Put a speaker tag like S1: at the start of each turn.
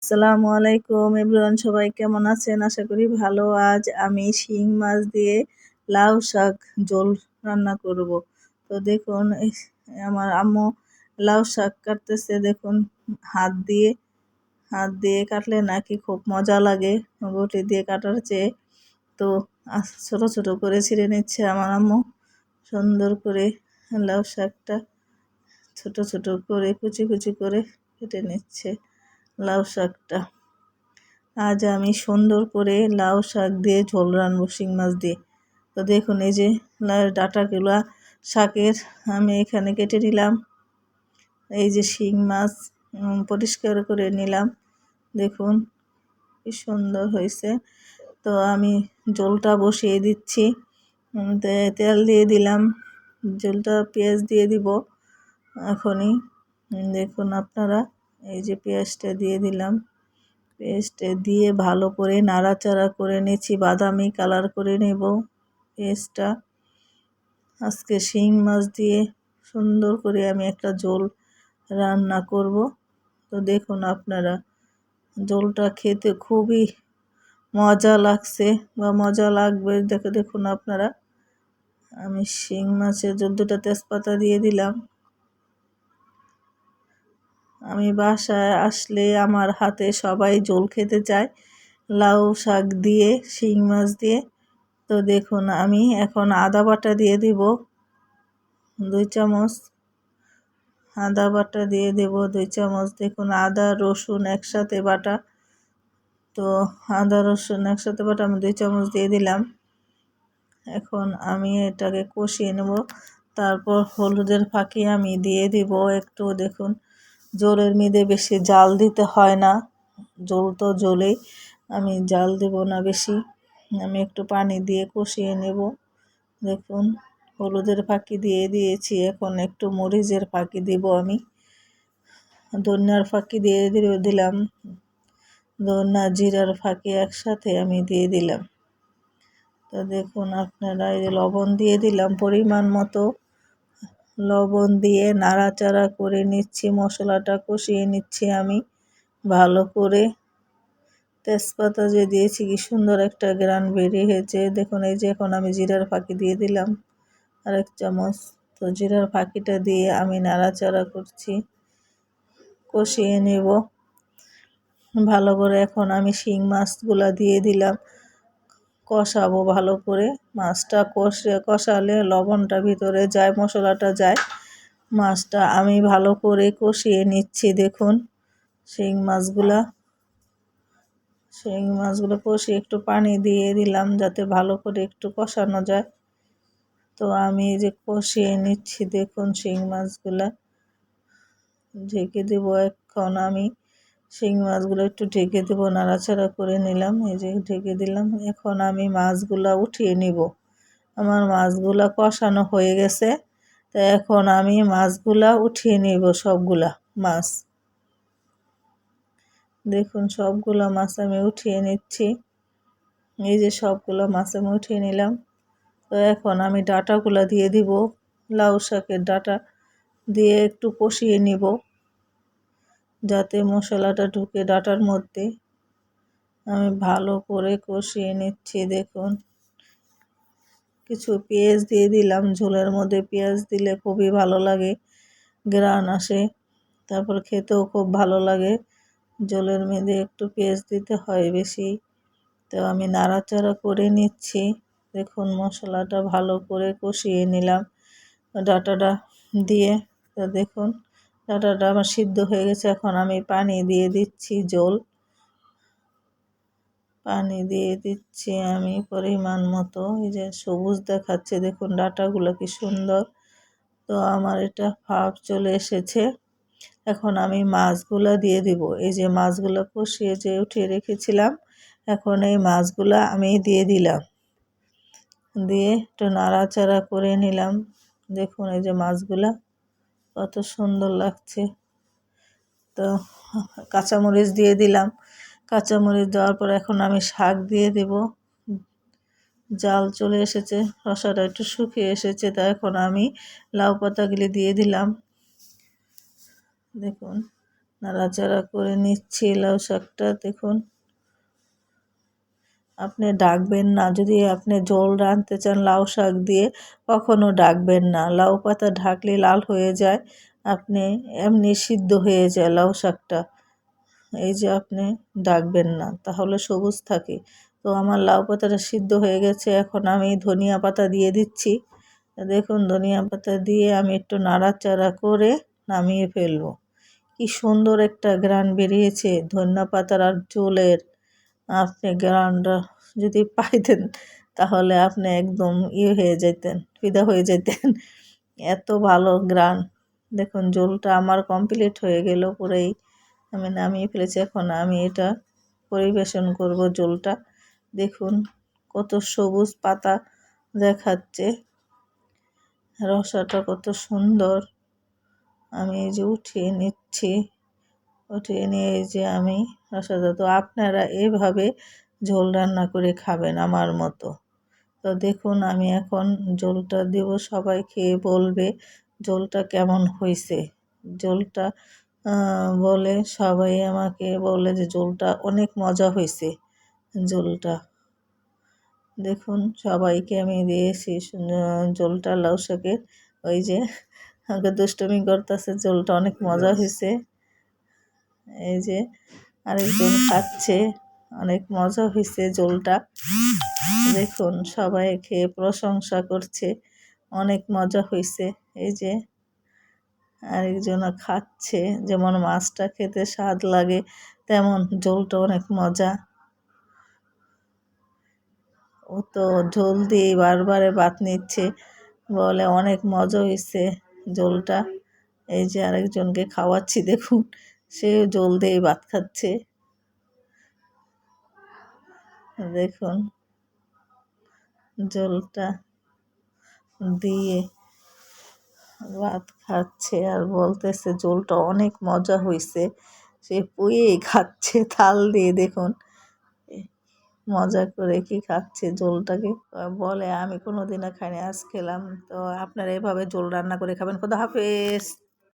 S1: আসসালামু আলাইকুম এভরিওয়ান, সবাই কেমন আছেন? আশা করি ভালো। আজ আমি শিং মাছ দিয়ে লাউ শাক ঝোল রান্না করব। তো দেখুন আমার আম্মু লাউ শাক কাটতেছে। দেখুন হাত দিয়ে হাত দিয়ে কাটলে নাকি খুব মজা লাগে বটি দিয়ে কাটার চেয়ে। তো ছোট ছোট করে ছিঁড়ে নিচ্ছে আমার আম্মু। সুন্দর করে লাউ শাকটা ছোট ছোট করে কুচি কুচি করে কেটে নিচ্ছে লাউ শাকটা। আজ আমি সুন্দর করে লাউ শাক দিয়ে ঝোল রান্নবো শিং মাছ দিয়ে। তো দেখুন এই যে লাউ ডাঁটাগুলা শাকের আমি এখানে কেটে নিলাম। এই যে শিং মাছ পরিষ্কার করে নিলাম। দেখুন কি সুন্দর হয়েছে। তো আমি ঝোলটা বসিয়ে দিচ্ছি। তেল দিয়ে দিলাম, ঝোলটা পেঁয়াজ দিয়ে দিব এখনই। দেখুন আপনারা এই যে পেঁয়াজটা দিয়ে দিলাম। পেস্টে দিয়ে ভালো করে নাড়াচাড়া করে নিচ্ছি, বাদামি কালার করে নেব পেস্টটা। আজকে শিং মাছ দিয়ে সুন্দর করে আমি একটা ঝোল রান্না করব। তো দেখুন আপনারা ঝোলটা খেতে খুবই মজা লাগছে বা মজা লাগবে। দেখুন আপনারা, আমি শিং মাছের দুটো তেজপাতা দিয়ে দিলাম। আমি বাসায় আসলে আমার হাতে সবাই ঝোল খেতে চায় লাউ শাক দিয়ে শিং মাছ দিয়ে। তো দেখুন আমি এখন আদা বাটা দিয়ে দিব 2 চামচ। আদা বাটা দিয়ে দেব 2 চামচ। দেখুন আদা রসুন একসাথে বাটা। তো আদা রসুন একসাথে বাটা আমি 2 চামচ দিয়ে দিলাম। এখন আমি এটাকে কষিয়ে নেব। তারপর হলুদের ফাঁকি আমি দিয়ে দিব একটু। দেখুন ঝোলের মধ্যে বেশি জাল দিতে হয় না, ঝোল তো ঝোলেই, আমি জাল দেব না বেশি। আমি একটু পানি দিয়ে কষিয়ে নেব। দেখুন হলুদের ফাঁকি দিয়ে দিয়েছি, এখন একটু মরিচের ফাঁকি দিব আমি। ধনিয়ার ফাঁকি দিয়ে দিলাম, ধনিয়া জিরার ফাঁকি একসাথে আমি দিয়ে দিলাম। তো দেখুন আপনারা এই যে লবণ দিয়ে দিলাম পরিমাণ মতো। লবণ দিয়ে নাড়াচাড়া করে নিচ্ছি, মশলাটা কষিয়ে নিচ্ছি আমি ভালো করে। তেজপাতা যে দিয়েছি কি সুন্দর একটা ঘ্রাণ বেরিয়েছে। দেখুন এই যে এখন আমি জিরার ফাঁকি দিয়ে দিলাম 1 চামচ। তো জিরার ফাঁকিটা দিয়ে আমি নাড়াচাড়া করছি, কষিয়ে নেব ভালো করে। এখন আমি শিং মাছগুলা দিয়ে দিলাম, কষাবো ভালো করে। মাছটা কষালে লবণটা ভিতরে যায়, মশলাটা যায়। মাছটা আমি ভালো করে কষিয়ে নিচ্ছি। দেখুন শিং মাছগুলো কষিয়ে একটু পানি দিয়ে দিলাম যাতে ভালো করে একটু কষানো যায়। তো আমি যে কষিয়ে নিচ্ছি দেখুন শিং মাছগুলা ঢেকে দেব। এখন আমি শিং মাছগুলো একটু ঢেকে দেবো, নাড়াচাড়া করে নিলাম। এই যে ঢেকে দিলাম। এখন আমি মাছগুলা উঠিয়ে নিব। আমার মাছগুলা কষানো হয়ে গেছে। তো এখন আমি মাছগুলা উঠিয়ে নিব, সবগুলা মাছ। দেখুন সবগুলো মাছ আমি উঠিয়ে নিচ্ছি। এই যে সবগুলো মাছ আমি উঠিয়ে নিলাম। তো এখন আমি ডাঁটাগুলো দিয়ে দিব, লাউ শাকের ডাঁটা দিয়ে একটু কষিয়ে নিব যাতে মশলাটা ঢুকে ডাঁটার মধ্যে। আমি ভালো করে কষিয়ে নিচ্ছি। দেখুন কিছু পেঁয়াজ দিয়ে দিলাম, ঝোলের মধ্যে পেঁয়াজ দিলে খুবই ভালো লাগে, ঘ্রাণ আসে, তারপর খেতেও খুব ভালো লাগে। ঝোলের মধ্যে একটু পেঁয়াজ দিতে হয় বেশি। তো আমি নাড়াচাড়া করে নিচ্ছি। দেখুন মশলাটা ভালো করে কষিয়ে নিলাম ডাঁটাটা দিয়ে। তো দেখুন ডাঁটাটা আমার সিদ্ধ হয়ে গেছে। এখন আমি পানি দিয়ে দিচ্ছি, পানি দিয়ে দিচ্ছি আমি পরিমাণ মতো। এই যে সবুজ দেখাচ্ছে, দেখুন ডাঁটাগুলো কি সুন্দর। তো আমার এটা ভাপ চলে এসেছে। এখন আমি মাছগুলা দিয়ে দিব। এই যে মাছগুলো কষিয়ে যে উঠিয়ে রেখেছিলাম, এখন এই মাছগুলা আমি দিয়ে দিলাম, দিয়ে একটু নাড়াচাড়া করে নিলাম। দেখুন এই যে মাছগুলা কত সুন্দর লাগছে। তো কাঁচামরিচ দিয়ে দিলাম। কাঁচামরিচ দেওয়ার পর এখন আমি শাক দিয়ে দেব। জাল চলে এসেছে, রসাটা একটু শুকিয়ে এসেছে। তা এখন আমি লাউ পাতাগুলি দিয়ে দিলাম। দেখুন নাড়াচাড়া করে নিচ্ছি লাউ শাকটা। দেখুন, আপনি ডাকবেন না যদি আপনি ঝোল রাঁধতে চান লাউ শাক দিয়ে, কখনো ডাকবেন না। লাউ পাতা ঢাকলে লাল হয়ে যায়, আপনি এমনি সিদ্ধ হয়ে যায় লাউ শাকটা। এই যে আপনি ডাকবেন না, তাহলে সবুজ থাকে। তো আমার লাউ পাতাটা সিদ্ধ হয়ে গেছে, এখন আমি ধনিয়া পাতা দিয়ে দিচ্ছি। দেখুন, ধনিয়া পাতা দিয়ে আমি একটু নাড়াচাড়া করে নামিয়ে ফেলবো। কি সুন্দর একটা ঘ্রাণ বেরিয়েছে ধনিয়া পাতার আর ঝোলের। আপনি ঘ্রাণটা যদি পাইতেন তাহলে আপনি একদম হয়ে যেতেন, ফিদা হয়ে যেতেন। এত ভালো ঘ্রাণ। দেখুন, ঝোলটা আমার কমপ্লিট হয়ে গেল পুরাই, আমি নামিয়ে ফেলেছি। এখন আমি এটা পরিবেশন করব ঝোলটা। দেখুন কত সবুজ পাতা দেখাচ্ছে, রসাটা কত সুন্দর। আমি এই যে উঠিয়ে নিচ্ছি, উঠিয়ে নিয়ে এই যে আমি রসাটা, তো আপনারা এভাবে ঝোল রান্না করে খাবেন আমার মতো। তো দেখুন, আমি এখন ঝোলটা দেব, সবাই খেয়ে বলবে ঝোলটা কেমন হয়েছে। ঝোলটা বলে সবাই আমাকে বলে যে ঝোলটা অনেক মজা হয়েছে। ঝোলটা দেখুন, সবাইকে আমি দিয়েছি ঝোলটা লাউ শাকের। ওই যে আমাকে দুষ্টুমি করতেছে, ঝোলটা অনেক মজা হয়েছে। এই যে আরেকজন খাচ্ছে, অনেক মজা হয়েছে ঝোলটা। দেখুন, সবাই খেয়ে প্রশংসা করছে, অনেক মজা হয়েছে। এই যে আরেকজন খাচ্ছে, যেমন মাছটা খেতে স্বাদ লাগে তেমন ঝোলটা অনেক মজা। ও তো ঝোল দিয়ে বারবারে ভাত নিচ্ছে, বলে অনেক মজা হয়েছে ঝোলটা। এই যে আরেকজনকে খাওয়াচ্ছি, দেখুন সে ঝোল দিয়ে ভাত খাচ্ছে। দেখুন ঝোলটা দিয়ে ভাত খাচ্ছে আর বলতেছে ঝোলটা অনেক মজা হয়েছে। সে পুয়েই খাচ্ছে থাল দিয়ে, দেখুন মজা করে কি খাচ্ছে ঝোলটাকে। বলে আমি কোনোদিনও খাইনি, আজ খেলাম। তো আপনারা এভাবে ঝোল রান্না করে খাবেন। খোদা হাফেজ।